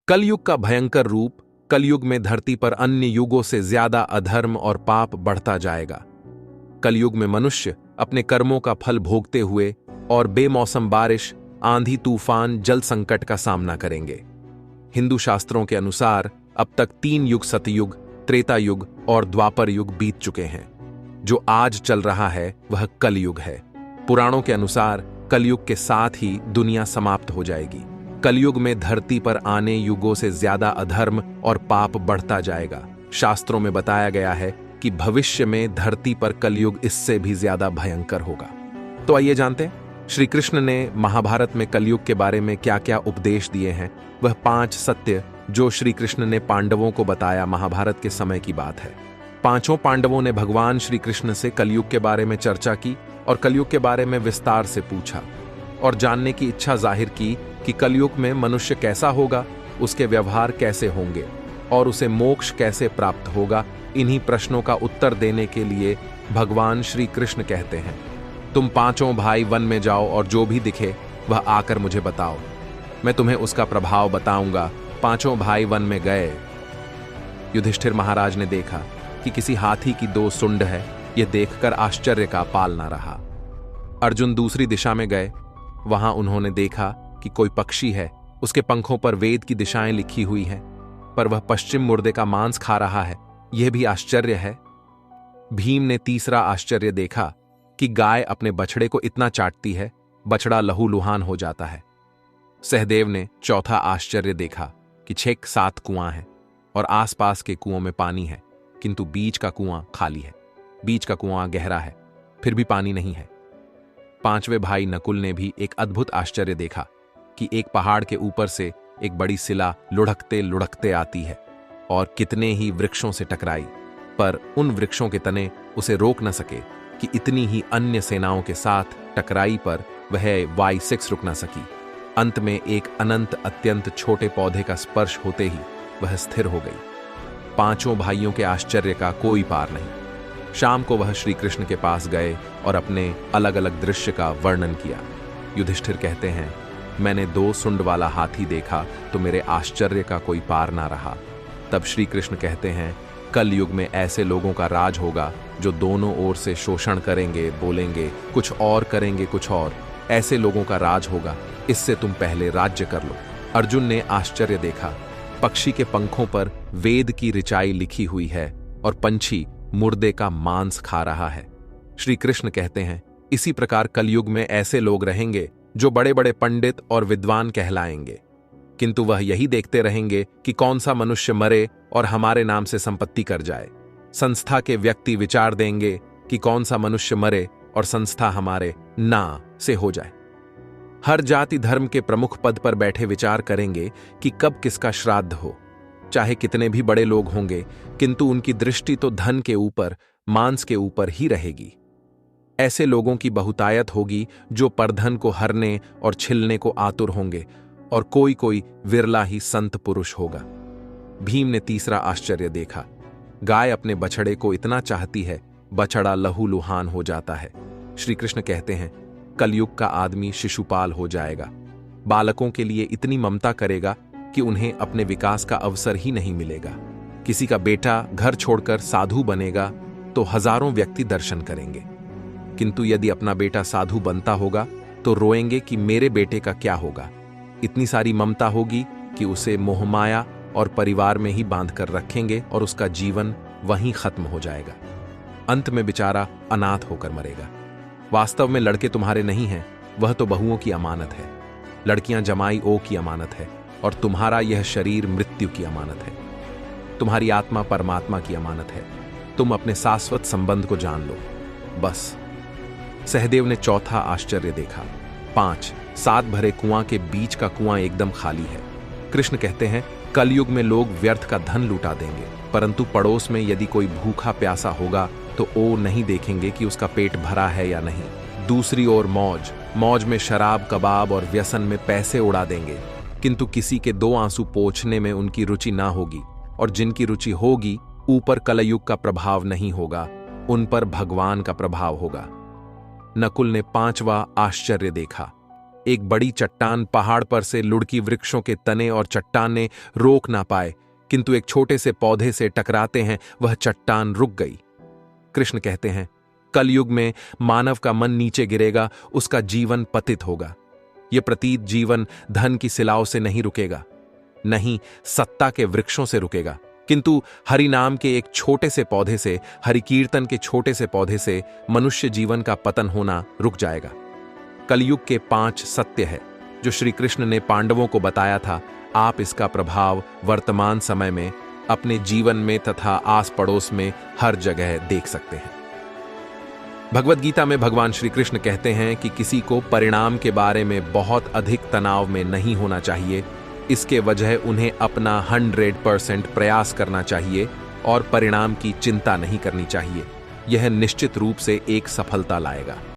कलयुग का भयंकर रूप। कलयुग में धरती पर अन्य युगों से ज्यादा अधर्म और पाप बढ़ता जाएगा। कलयुग में मनुष्य अपने कर्मों का फल भोगते हुए और बेमौसम बारिश, आंधी, तूफान, जल संकट का सामना करेंगे। हिंदू शास्त्रों के अनुसार अब तक 3 युग, सतयुग, त्रेता युग और द्वापर युग बीत चुके हैं। जो आज चल रहा है वह कलयुग है। पुराणों के अनुसार कलयुग के साथ ही दुनिया समाप्त हो जाएगी। कलयुग में धरती पर आने युगों से ज्यादा अधर्म और पाप बढ़ता जाएगा। शास्त्रों में बताया गया है कि भविष्य में धरती पर कलयुग इससे भी ज्यादा भयंकर होगा। तो आइए जानते हैं श्री कृष्ण ने महाभारत में कलयुग के बारे में क्या क्या उपदेश दिए हैं। वह 5 सत्य जो श्री कृष्ण ने पांडवों को बताया, महाभारत के समय की बात है। 5 पांडवों ने भगवान श्री कृष्ण से कलयुग के बारे में चर्चा की और कलयुग के बारे में विस्तार से पूछा और जानने की इच्छा जाहिर की कि कलयुग में मनुष्य कैसा होगा, उसके व्यवहार कैसे होंगे और उसे मोक्ष कैसे प्राप्त होगा। इन्हीं प्रश्नों का उत्तर देने के लिए भगवान श्री कृष्ण कहते हैं, तुम 5 भाई वन में जाओ और जो भी दिखे वह आकर मुझे बताओ, मैं तुम्हें उसका प्रभाव बताऊंगा। 5 भाई वन में गए। युधिष्ठिर महाराज ने देखा कि किसी हाथी की 2 सुंड है। यह देखकर आश्चर्य का पाल न रहा। अर्जुन दूसरी दिशा में गए। वहां उन्होंने देखा कि कोई पक्षी है, उसके पंखों पर वेद की दिशाएं लिखी हुई हैं, पर वह पश्चिम मुर्दे का मांस खा रहा है। यह भी आश्चर्य है। भीम ने तीसरा आश्चर्य देखा कि गाय अपने बछड़े को इतना चाटती है, बछड़ा लहूलुहान हो जाता है। सहदेव ने चौथा आश्चर्य देखा कि 6-7 कुआं हैं और आसपास के कुओं में पानी है, किंतु बीच का कुआं खाली है। बीच का कुआं गहरा है, फिर भी पानी नहीं है। 5वें भाई नकुल ने भी एक अद्भुत आश्चर्य देखा कि एक पहाड़ के ऊपर से एक बड़ी सिला लुढ़कते लुढ़कते आती है और कितने ही वृक्षों से टकराई, पर उन वृक्षों के तने उसे रोक न सके कि इतनी ही अन्य सेनाओं के साथ टकराई, पर वह Y6 रुक न सकी। अंत में एक अनंत अत्यंत छोटे पौधे का स्पर्श होते ही वह स्थिर हो गई। 5 भाइयों के आश्चर्य का कोई पार नहीं। शाम को वह श्री कृष्ण के पास गए और अपने अलग अलग दृश्य का वर्णन किया। युधिष्ठिर कहते हैं, मैंने 2 सुंड वाला हाथी देखा तो मेरे आश्चर्य का कोई पार ना रहा। तब श्री कृष्ण कहते हैं, कल युग में ऐसे लोगों का राज होगा जो दोनों ओर से शोषण करेंगे, बोलेंगे कुछ और, करेंगे कुछ और। ऐसे लोगों का राज होगा, इससे तुम पहले राज्य कर लो। अर्जुन ने आश्चर्य देखा, पक्षी के पंखों पर वेद की ऋचाई लिखी हुई है और पंछी मुर्दे का मांस खा रहा है। श्री कृष्ण कहते हैं, इसी प्रकार कलयुग में ऐसे लोग रहेंगे जो बड़े बड़े पंडित और विद्वान कहलाएंगे, किंतु वह यही देखते रहेंगे कि कौन सा मनुष्य मरे और हमारे नाम से संपत्ति कर जाए। संस्था के व्यक्ति विचार देंगे कि कौन सा मनुष्य मरे और संस्था हमारे ना से हो जाए। हर जाति धर्म के प्रमुख पद पर बैठे विचार करेंगे कि कब किसका श्राद्ध हो। चाहे कितने भी बड़े लोग होंगे, किंतु उनकी दृष्टि तो धन के ऊपर, मांस के ऊपर ही रहेगी। ऐसे लोगों की बहुतायत होगी जो परधन को हरने और छिलने को आतुर होंगे और कोई कोई विरला ही संत पुरुष होगा। भीम ने तीसरा आश्चर्य देखा, गाय अपने बछड़े को इतना चाहती है, बछड़ा लहूलुहान हो जाता है। श्री कृष्ण कहते हैं, कलयुग का आदमी शिशुपाल हो जाएगा। बालकों के लिए इतनी ममता करेगा कि उन्हें अपने विकास का अवसर ही नहीं मिलेगा। किसी का बेटा घर छोड़कर साधु बनेगा तो हजारों व्यक्ति दर्शन करेंगे, किंतु यदि अपना बेटा साधु बनता होगा तो रोएंगे कि मेरे बेटे का क्या होगा। इतनी सारी ममता होगी कि उसे मोहमाया और परिवार में ही बांध कर रखेंगे और उसका जीवन वहीं खत्म हो जाएगा। अंत में बेचारा अनाथ होकर मरेगा। वास्तव में लड़के तुम्हारे नहीं हैं, वह तो बहुओं की अमानत है। लड़कियां जमाई ओ की अमानत है और तुम्हारा यह शरीर मृत्यु की अमानत है। तुम्हारी आत्मा परमात्मा की अमानत है। तुम अपने शाश्वत संबंध को जान लो, बस। सहदेव ने चौथा आश्चर्य देखा, 5-7 भरे कुआं के बीच का कुआं एकदम खाली है। कृष्ण कहते हैं, कलयुग में लोग व्यर्थ का धन लुटा देंगे, परंतु पड़ोस में यदि कोई भूखा प्यासा होगा तो ओ नहीं देखेंगे कि उसका पेट भरा है या नहीं। दूसरी ओर मौज में शराब, कबाब और व्यसन में पैसे उड़ा देंगे, किंतु किसी के 2 आंसू पोंछने में उनकी रुचि ना होगी, और जिनकी रुचि होगी ऊपर कलयुग का प्रभाव नहीं होगा, उन पर भगवान का प्रभाव होगा। नकुल ने 5वां आश्चर्य देखा, एक बड़ी चट्टान पहाड़ पर से लुढ़की वृक्षों के तने और चट्टानें रोक ना पाए, किंतु एक छोटे से पौधे से टकराते हैं वह चट्टान रुक गई। कृष्ण कहते हैं, कलयुग में मानव का मन नीचे गिरेगा, उसका जीवन पतित होगा। यह प्रतीत जीवन धन की सिलाओं से नहीं रुकेगा, नहीं सत्ता के वृक्षों से रुकेगा, किंतु हरि नाम के एक छोटे से पौधे से, हरि कीर्तन के छोटे से पौधे से मनुष्य जीवन का पतन होना रुक जाएगा। कलयुग के 5 सत्य है जो श्री कृष्ण ने पांडवों को बताया था। आप इसका प्रभाव वर्तमान समय में अपने जीवन में तथा आस पड़ोस में हर जगह देख सकते हैं। भगवद गीता में भगवान श्री कृष्ण कहते हैं कि किसी को परिणाम के बारे में बहुत अधिक तनाव में नहीं होना चाहिए। इसके वजह उन्हें अपना 100% प्रयास करना चाहिए और परिणाम की चिंता नहीं करनी चाहिए। यह निश्चित रूप से एक सफलता लाएगा।